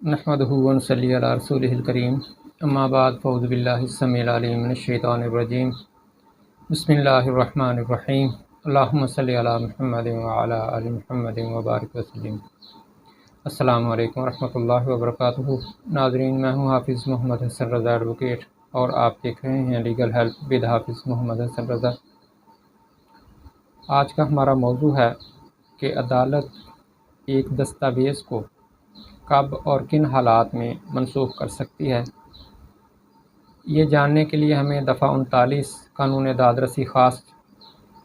نحمدہ و نصلی علی رسولہ الکریم اما بعد فاعوذ باللہ السمیع العلیم من الشیطان الرجیم بسم اللہ الرحمن الرحیم اللہم صلی علی محمد وعلی آل محمد وبارک وسلم۔ السلام علیکم ورحمۃ اللہ وبرکاتہ۔ ناظرین، میں ہوں حافظ محمد حسن رضا ایڈوکیٹ اور آپ دیکھ رہے ہیں لیگل ہیلپ ود حافظ محمد حسن رضا۔ آج کا ہمارا موضوع ہے کہ عدالت ایک دستاویز کو کب اور کن حالات میں منسوخ کر سکتی ہے۔ یہ جاننے کے لیے ہمیں دفعہ 39 قانون دادرسی خاص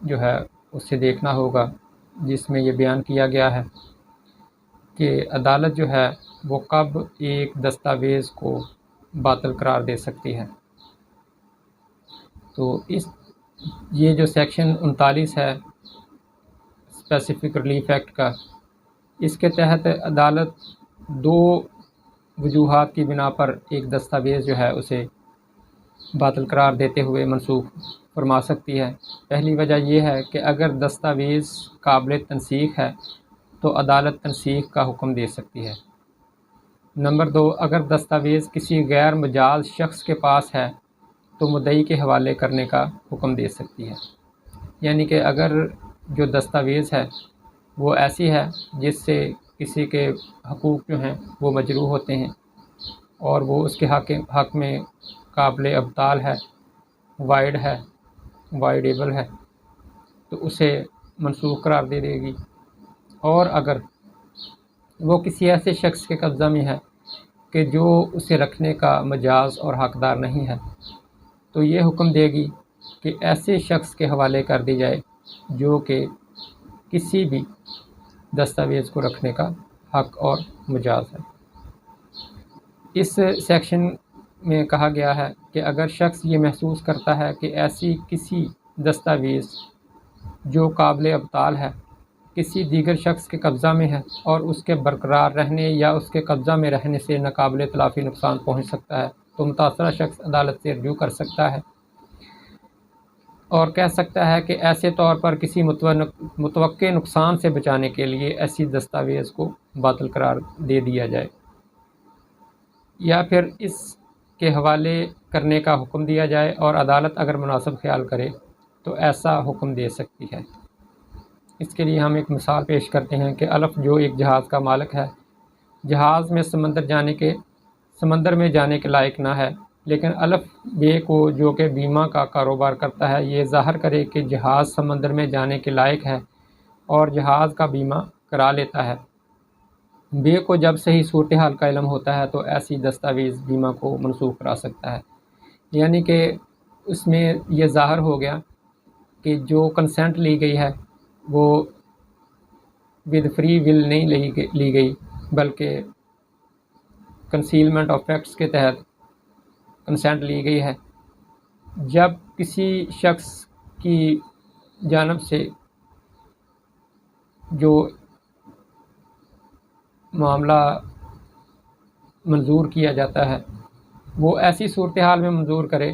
جو ہے اسے دیکھنا ہوگا، جس میں یہ بیان کیا گیا ہے کہ عدالت جو ہے وہ کب ایک دستاویز کو باطل قرار دے سکتی ہے۔ تو یہ جو سیکشن 39 ہے اسپیسیفک ریلیف ایکٹ کا، اس کے تحت عدالت دو وجوہات کی بنا پر ایک دستاویز جو ہے اسے باطل قرار دیتے ہوئے منسوخ فرما سکتی ہے۔ پہلی وجہ یہ ہے کہ اگر دستاویز قابل تنسیخ ہے تو عدالت تنسیخ کا حکم دے سکتی ہے۔ نمبر 2، اگر دستاویز کسی غیر مجاز شخص کے پاس ہے تو مدعی کے حوالے کرنے کا حکم دے سکتی ہے۔ یعنی کہ اگر جو دستاویز ہے وہ ایسی ہے جس سے کسی کے حقوق جو ہیں وہ مجروح ہوتے ہیں اور وہ اس کے حق میں قابل ابطال ہے، وائڈیبل ہے، تو اسے منسوخ قرار دے دے گی۔ اور اگر وہ کسی ایسے شخص کے قبضہ میں ہے کہ جو اسے رکھنے کا مجاز اور حقدار نہیں ہے تو یہ حکم دے گی کہ ایسے شخص کے حوالے کر دی جائے جو کہ کسی بھی دستاویز کو رکھنے کا حق اور مجاز ہے۔ اس سیکشن میں کہا گیا ہے کہ اگر شخص یہ محسوس کرتا ہے کہ ایسی کسی دستاویز جو قابل ابطال ہے کسی دیگر شخص کے قبضہ میں ہے اور اس کے برقرار رہنے یا اس کے قبضہ میں رہنے سے ناقابل تلافی نقصان پہنچ سکتا ہے تو متاثرہ شخص عدالت سے رجوع کر سکتا ہے اور کہہ سکتا ہے کہ ایسے طور پر کسی متوقع نقصان سے بچانے کے لیے ایسی دستاویز کو باطل قرار دے دیا جائے، یا پھر اس کے حوالے کرنے کا حکم دیا جائے اور عدالت اگر مناسب خیال کرے تو ایسا حکم دے سکتی ہے۔ اس کے لیے ہم ایک مثال پیش کرتے ہیں کہ الف جو ایک جہاز کا مالک ہے، جہاز میں سمندر میں جانے کے لائق نہ ہے، لیکن الف بے کو جو کہ بیمہ کا کاروبار کرتا ہے یہ ظاہر کرے کہ جہاز سمندر میں جانے کے لائق ہے اور جہاز کا بیمہ کرا لیتا ہے۔ بے کو جب صحیح صورتحال کا علم ہوتا ہے تو ایسی دستاویز بیمہ کو منسوخ کرا سکتا ہے۔ یعنی کہ اس میں یہ ظاہر ہو گیا کہ جو کنسنٹ لی گئی ہے وہ ود فری ول نہیں لی گئی بلکہ کنسیلمنٹ آف فیکٹس کے تحت کنسنٹ لی گئی ہے۔ جب کسی شخص کی جانب سے جو معاملہ منظور کیا جاتا ہے وہ ایسی صورتحال میں منظور کرے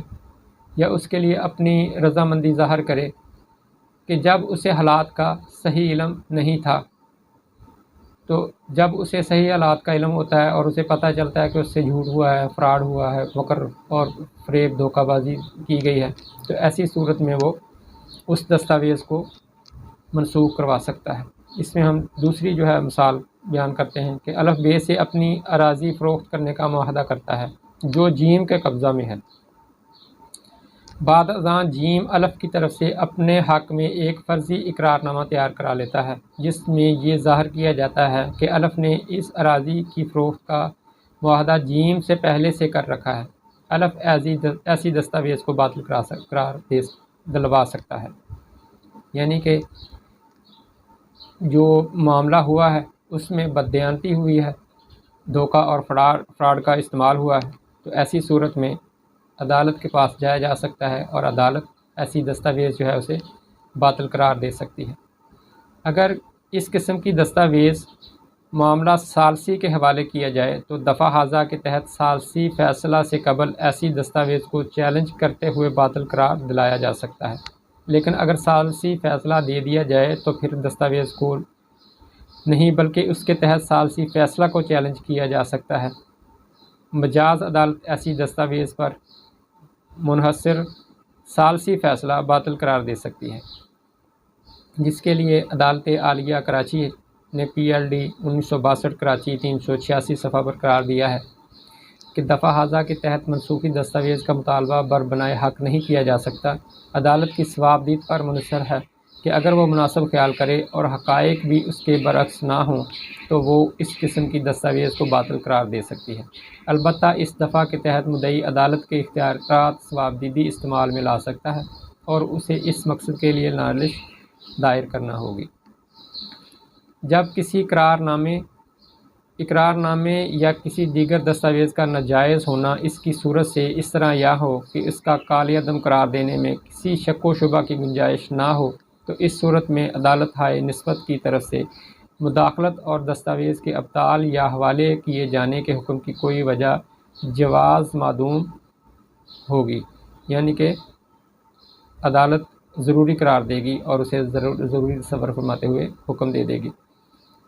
یا اس کے لیے اپنی رضامندی ظاہر کرے کہ جب اسے حالات کا صحیح علم نہیں تھا، تو جب اسے صحیح حالات کا علم ہوتا ہے اور اسے پتہ چلتا ہے کہ اس سے جھوٹ ہوا ہے، فراڈ ہوا ہے، مکر اور فریب دھوکہ بازی کی گئی ہے، تو ایسی صورت میں وہ اس دستاویز کو منسوخ کروا سکتا ہے۔ اس میں ہم دوسری جو ہے مثال بیان کرتے ہیں کہ الف بے سے اپنی اراضی فروخت کرنے کا معاہدہ کرتا ہے جو جیم کے قبضہ میں ہے۔ بعد ازاں جیم الف کی طرف سے اپنے حق میں ایک فرضی اقرار نامہ تیار کرا لیتا ہے جس میں یہ ظاہر کیا جاتا ہے کہ الف نے اس اراضی کی فروخت کا معاہدہ جیم سے پہلے سے کر رکھا ہے۔ الف ایسی دستاویز کو باطل قرار دلوا سکتا ہے۔ یعنی کہ جو معاملہ ہوا ہے اس میں بددیانتی ہوئی ہے، دھوکہ اور فراڈ کا استعمال ہوا ہے، تو ایسی صورت میں عدالت کے پاس جایا جا سکتا ہے اور عدالت ایسی دستاویز جو ہے اسے باطل قرار دے سکتی ہے۔ اگر اس قسم کی دستاویز معاملہ ثالثی کے حوالے کیا جائے تو دفعہ ہاذا کے تحت ثالثی فیصلہ سے قبل ایسی دستاویز کو چیلنج کرتے ہوئے باطل قرار دلایا جا سکتا ہے، لیکن اگر ثالثی فیصلہ دے دیا جائے تو پھر دستاویز کو نہیں بلکہ اس کے تحت ثالثی فیصلہ کو چیلنج کیا جا سکتا ہے۔ مجاز عدالت ایسی دستاویز پر منحصر ثالثی فیصلہ باطل قرار دے سکتی ہے، جس کے لیے عدالت عالیہ کراچی نے PLD 1962 کراچی 386 صفحہ پر قرار دیا ہے کہ دفعہ ہزا کے تحت منسوخی دستاویز کا مطالبہ بربنائے حق نہیں کیا جا سکتا۔ عدالت کی ثوابدید پر منحصر ہے کہ اگر وہ مناسب خیال کرے اور حقائق بھی اس کے برعکس نہ ہوں تو وہ اس قسم کی دستاویز کو باطل قرار دے سکتی ہے۔ البتہ اس دفعہ کے تحت مدعی عدالت کے اختیارات ثوابدیدی استعمال میں لا سکتا ہے اور اسے اس مقصد کے لیے نالش دائر کرنا ہوگی۔ جب کسی اقرار نامے یا کسی دیگر دستاویز کا ناجائز ہونا اس کی صورت سے اس طرح یا ہو کہ اس کا کالی عدم قرار دینے میں کسی شک و شبہ کی گنجائش نہ ہو، تو اس صورت میں عدالت ہائے نسبت کی طرف سے مداخلت اور دستاویز کے ابطال یا حوالے کیے جانے کے حکم کی کوئی وجہ جواز معدوم ہوگی، یعنی کہ عدالت ضروری قرار دے گی اور اسے ضروری تصور فرماتے ہوئے حکم دے دے گی،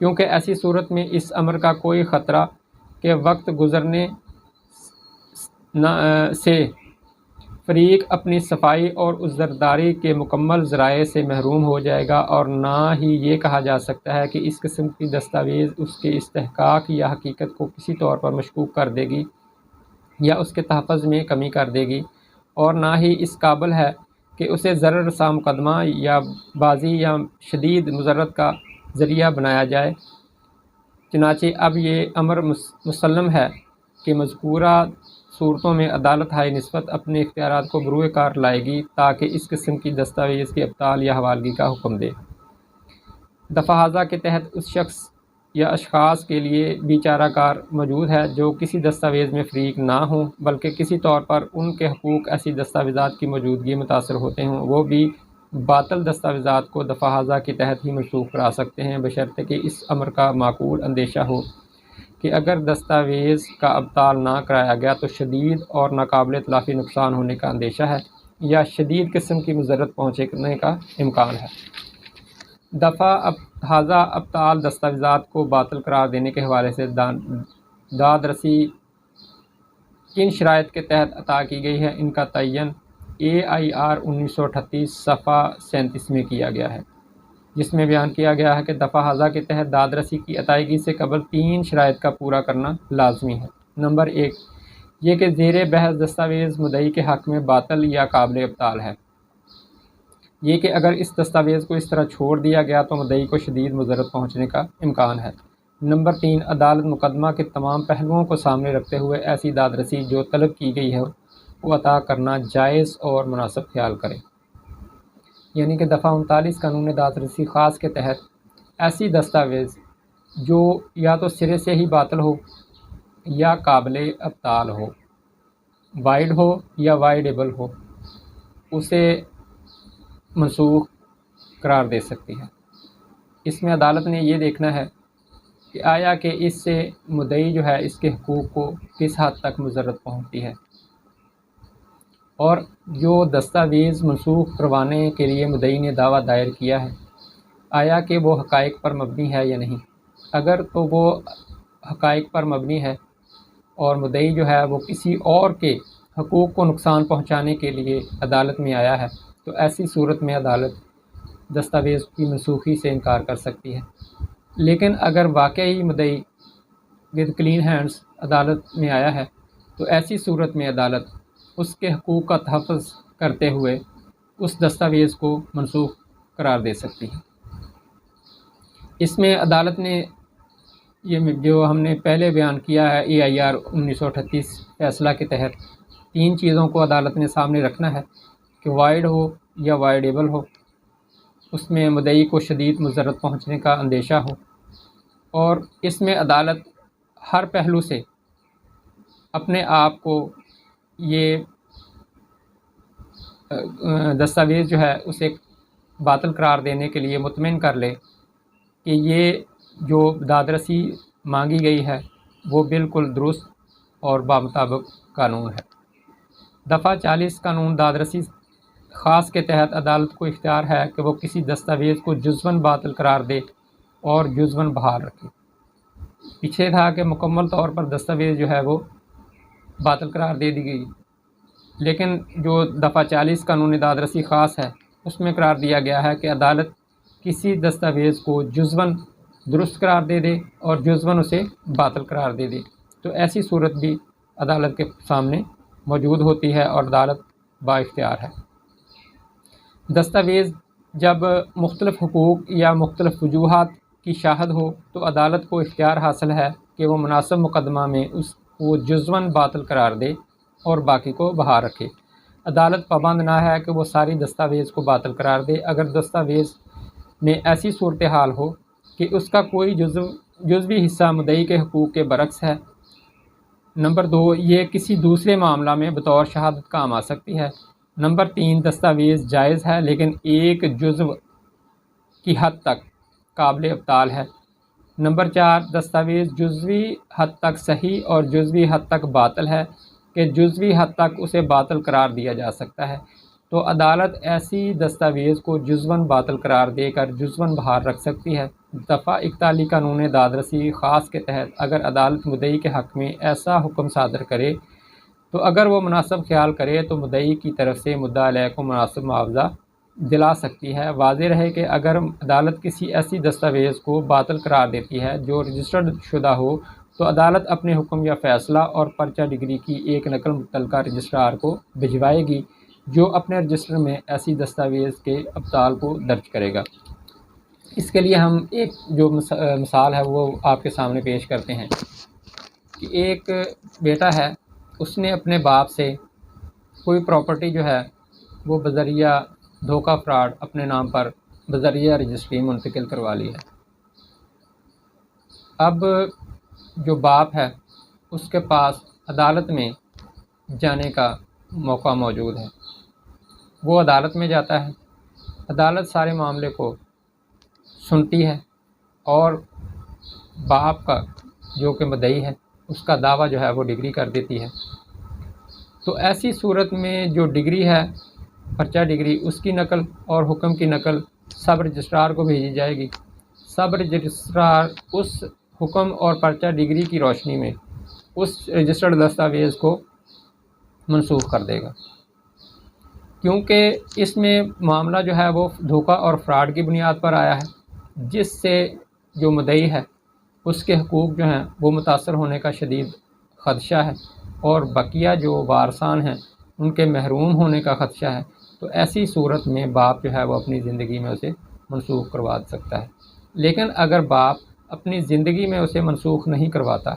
کیونکہ ایسی صورت میں اس امر کا کوئی خطرہ کہ وقت گزرنے سے فریق اپنی صفائی اور عذرداری کے مکمل ذرائع سے محروم ہو جائے گا، اور نہ ہی یہ کہا جا سکتا ہے کہ اس قسم کی دستاویز اس کے استحقاق یا حقیقت کو کسی طور پر مشکوک کر دے گی یا اس کے تحفظ میں کمی کر دے گی، اور نہ ہی اس قابل ہے کہ اسے ضرر رساں مقدمہ یا بازی یا شدید مضرت کا ذریعہ بنایا جائے۔ چنانچہ اب یہ امر مسلم ہے کہ مذکورہ صورتوں میں عدالت ہائے نسبت اپنے اختیارات کو بروئے کار لائے گی تاکہ اس قسم کی دستاویز کے ابطال یا حوالگی کا حکم دے۔ دفعہ ہزا کے تحت اس شخص یا اشخاص کے لیے بھی چارہ کار موجود ہے جو کسی دستاویز میں فریق نہ ہوں بلکہ کسی طور پر ان کے حقوق ایسی دستاویزات کی موجودگی متاثر ہوتے ہوں، وہ بھی باطل دستاویزات کو دفعہ ہزا کے تحت ہی منسوخ کرا سکتے ہیں، بشرطے کہ اس امر کا معقول اندیشہ ہو کہ اگر دستاویز کا ابطال نہ کرایا گیا تو شدید اور ناقابل تلافی نقصان ہونے کا اندیشہ ہے یا شدید قسم کی مضرت پہنچنے کا امکان ہے۔ دفعہ ہزا ابطال دستاویزات کو باطل قرار دینے کے حوالے سے داد رسی کن شرائط کے تحت عطا کی گئی ہے، ان کا تعین AIR 1938 صفحہ 37 میں کیا گیا ہے، جس میں بیان کیا گیا ہے کہ دفعہ ہزا کے تحت داد رسی کی ادائیگی سے قبل 3 شرائط کا پورا کرنا لازمی ہے۔ نمبر 1، یہ کہ زیر بحث دستاویز مدعی کے حق میں باطل یا قابل ابطال ہے۔ یہ کہ اگر اس دستاویز کو اس طرح چھوڑ دیا گیا تو مدعی کو شدید مضرت پہنچنے کا امکان ہے۔ نمبر 3، عدالت مقدمہ کے تمام پہلوؤں کو سامنے رکھتے ہوئے ایسی داد رسی جو طلب کی گئی ہے وہ عطا کرنا جائز اور مناسب خیال کرے، یعنی کہ دفعہ 39 قانون داد رسی خاص کے تحت ایسی دستاویز جو یا تو سرے سے ہی باطل ہو یا قابل ابطال ہو، وائڈ ہو یا وائڈیبل ہو، اسے منسوخ قرار دے سکتی ہے۔ اس میں عدالت نے یہ دیکھنا ہے کہ آیا کہ اس سے مدعی جو ہے اس کے حقوق کو کس حد تک مضرت پہنچتی ہے، اور جو دستاویز منسوخ کروانے کے لیے مدعی نے دعویٰ دائر کیا ہے آیا کہ وہ حقائق پر مبنی ہے یا نہیں۔ اگر تو وہ حقائق پر مبنی ہے اور مدعی جو ہے وہ کسی اور کے حقوق کو نقصان پہنچانے کے لیے عدالت میں آیا ہے تو ایسی صورت میں عدالت دستاویز کی منسوخی سے انکار کر سکتی ہے۔ لیکن اگر واقعی مدعی ود کلین ہینڈز عدالت میں آیا ہے تو ایسی صورت میں عدالت اس کے حقوق کا تحفظ کرتے ہوئے اس دستاویز کو منسوخ قرار دے سکتی ہے۔ اس میں عدالت نے یہ جو ہم نے پہلے بیان کیا ہے AIR 1938 فیصلہ کے تحت 3 چیزوں کو عدالت نے سامنے رکھنا ہے کہ وائڈ ہو یا وائڈیبل ہو، اس میں مدعی کو شدید مضرت پہنچنے کا اندیشہ ہو، اور اس میں عدالت ہر پہلو سے اپنے آپ کو یہ دستاویز جو ہے اسے باطل قرار دینے کے لیے مطمئن کر لے کہ یہ جو دادرسی مانگی گئی ہے وہ بالکل درست اور بامطابق قانون ہے۔ دفعہ 40 قانون دادرسی خاص کے تحت عدالت کو اختیار ہے کہ وہ کسی دستاویز کو جزواً باطل قرار دے اور جزواً بحال رکھے۔ پیچھے تھا کہ مکمل طور پر دستاویز جو ہے وہ باطل قرار دے دی گئی، لیکن جو دفعہ 40 قانون داد رسی خاص ہے اس میں قرار دیا گیا ہے کہ عدالت کسی دستاویز کو جزواً درست قرار دے دے اور جزواً اسے باطل قرار دے دے، تو ایسی صورت بھی عدالت کے سامنے موجود ہوتی ہے اور عدالت با اختیار ہے۔ دستاویز جب مختلف حقوق یا مختلف وجوہات کی شاہد ہو تو عدالت کو اختیار حاصل ہے کہ وہ مناسب مقدمہ میں اس کو جزواً باطل قرار دے اور باقی کو بحال رکھے۔ عدالت پابند نہ ہے کہ وہ ساری دستاویز کو باطل قرار دے اگر دستاویز میں ایسی صورتحال ہو کہ اس کا کوئی جزوی حصہ مدعی کے حقوق کے برعکس ہے۔ نمبر 2، یہ کسی دوسرے معاملہ میں بطور شہادت کام آ سکتی ہے۔ نمبر 3، دستاویز جائز ہے لیکن ایک جزو کی حد تک قابل ابطال ہے۔ نمبر 4، دستاویز جزوی حد تک صحیح اور جزوی حد تک باطل ہے کہ جزوی حد تک اسے باطل قرار دیا جا سکتا ہے، تو عدالت ایسی دستاویز کو جزواً باطل قرار دے کر جزواً بحال رکھ سکتی ہے۔ دفعہ 41 قانون داد رسی خاص کے تحت اگر عدالت مدعی کے حق میں ایسا حکم صادر کرے تو اگر وہ مناسب خیال کرے تو مدعی کی طرف سے مدعا علیہ کو مناسب معاوضہ دلا سکتی ہے۔ واضح رہے کہ اگر عدالت کسی ایسی دستاویز کو باطل قرار دیتی ہے جو رجسٹرڈ شدہ ہو تو عدالت اپنے حکم یا فیصلہ اور پرچہ ڈگری کی ایک نقل متعلقہ رجسٹرار کو بھجوائے گی جو اپنے رجسٹر میں ایسی دستاویز کے ابطال کو درج کرے گا۔ اس کے لیے ہم ایک جو مثال ہے وہ آپ کے سامنے پیش کرتے ہیں کہ ایک بیٹا ہے، اس نے اپنے باپ سے کوئی پراپرٹی جو ہے وہ بذریعہ دھوکہ فراڈ اپنے نام پر بذریعہ رجسٹری منتقل کروا لی ہے۔ اب جو باپ ہے اس کے پاس عدالت میں جانے کا موقع موجود ہے، وہ عدالت میں جاتا ہے، عدالت سارے معاملے کو سنتی ہے اور باپ کا جو کہ مدعی ہے اس کا دعویٰ جو ہے وہ ڈگری کر دیتی ہے۔ تو ایسی صورت میں جو ڈگری ہے، پرچہ ڈگری، اس کی نقل اور حکم کی نقل سب رجسٹرار کو بھیجی جائے گی۔ سب رجسٹرار اس حکم اور پرچہ ڈگری کی روشنی میں اس رجسٹرڈ دستاویز کو منسوخ کر دے گا، کیونکہ اس میں معاملہ جو ہے وہ دھوکہ اور فراڈ کی بنیاد پر آیا ہے، جس سے جو مدعی ہے اس کے حقوق جو ہیں وہ متاثر ہونے کا شدید خدشہ ہے اور بقیہ جو وارثان ہیں ان کے محروم ہونے کا خدشہ ہے۔ تو ایسی صورت میں باپ جو ہے وہ اپنی زندگی میں اسے منسوخ کروا سکتا ہے، لیکن اگر باپ اپنی زندگی میں اسے منسوخ نہیں کرواتا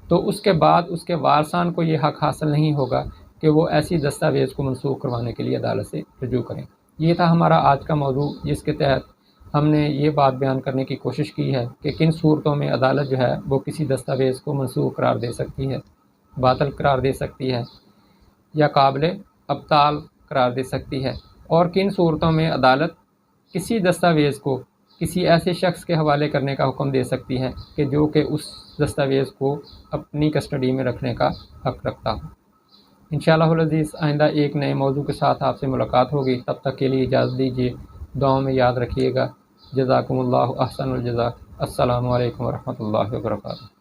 تو اس کے بعد اس کے وارثان کو یہ حق حاصل نہیں ہوگا کہ وہ ایسی دستاویز کو منسوخ کروانے کے لیے عدالت سے رجوع کریں۔ یہ تھا ہمارا آج کا موضوع، جس کے تحت ہم نے یہ بات بیان کرنے کی کوشش کی ہے کہ کن صورتوں میں عدالت جو ہے وہ کسی دستاویز کو منسوخ قرار دے سکتی ہے، باطل قرار دے سکتی ہے یا قابل ابطال قرار دے سکتی ہے، اور کن صورتوں میں عدالت کسی دستاویز کو کسی ایسے شخص کے حوالے کرنے کا حکم دے سکتی ہے کہ جو کہ اس دستاویز کو اپنی کسٹڈی میں رکھنے کا حق رکھتا ہو۔ انشاءاللہ العزیز آئندہ ایک نئے موضوع کے ساتھ آپ سے ملاقات ہوگی، تب تک کے لیے اجازت دیجیے، دعاؤں میں یاد رکھیے گا۔ جزاکم اللہ احسن الجزا۔ السلام علیکم ورحمۃ اللہ وبرکاتہ۔